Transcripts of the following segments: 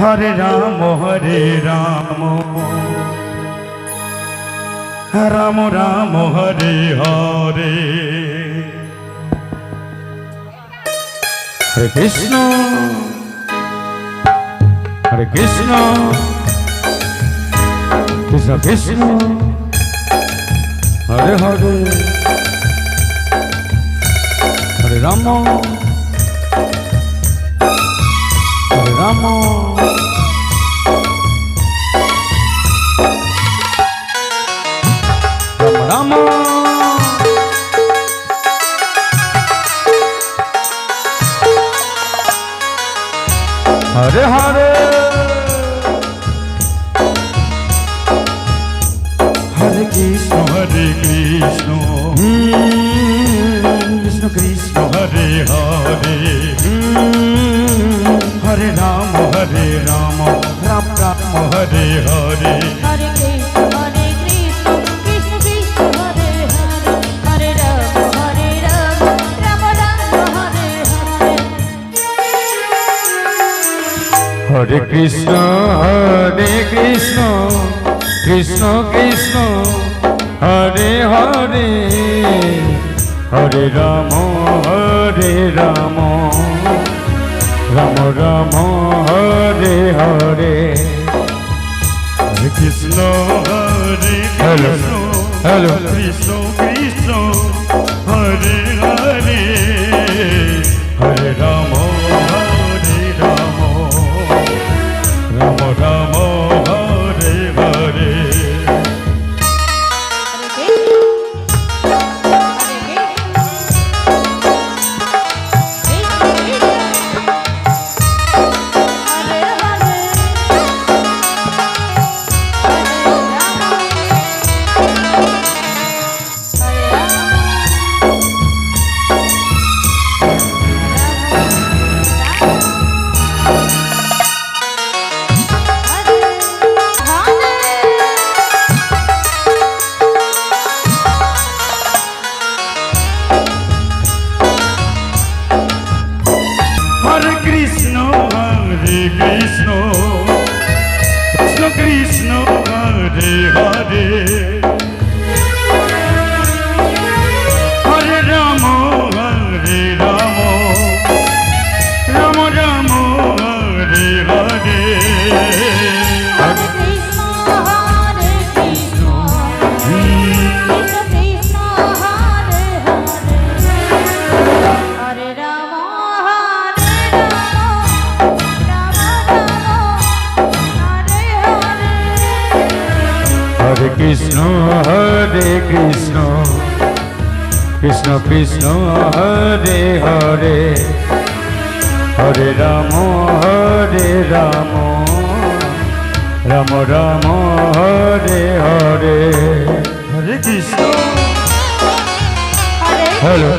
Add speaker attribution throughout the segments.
Speaker 1: Hare Ram Ram Ram Hare Hare Hare Krishna Krishna Krishna Hare Hare Hare Ram Ram Ram Hare Hare Hare Krishna Krishna Krishna Hare Hare Hare Ram Ram Ram Hare Hare
Speaker 2: Hare Krishna Krishna Krishna Hare Hare Hare Ram Ram Ram Hare Hare
Speaker 1: Hare Krishna Krishna Krishna Hare Hare Hare Ram Ram Ram Hare Hare Hare Krishna hello Krishna Krishna Hare Hare Hare Ram Ram Ram Hare Hare Krishna Hare Hare Hare Ram Ram Ram Hare Hare
Speaker 2: Hare Krishna Krishna Krishna Hare Hare Hare Ram Ram Hare Hare
Speaker 1: Hare Krishna Krishna Krishna Hare Hare Hare Ram Ram Ram Hare Hare Hare Krishna hello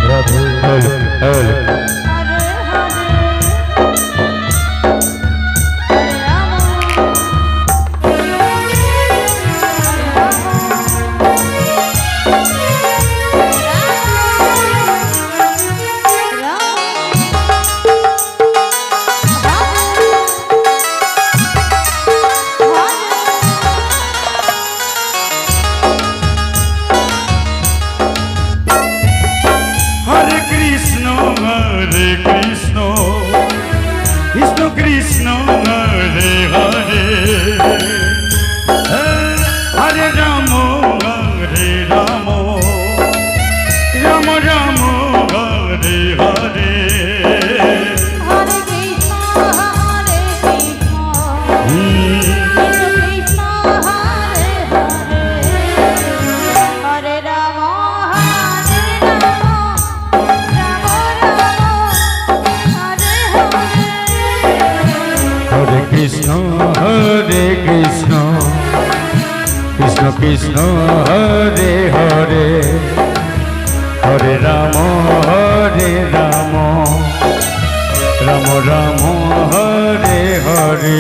Speaker 1: Prabhu hello Krishna Hare Hare Hare Ram Ram Ram Hare Hare
Speaker 2: Hare Krishna Krishna Hare Hare Hare Ram Ram Hare Hare
Speaker 1: Hare Krishna Krishna Hare Hare Hare Ram Ram Hare Hare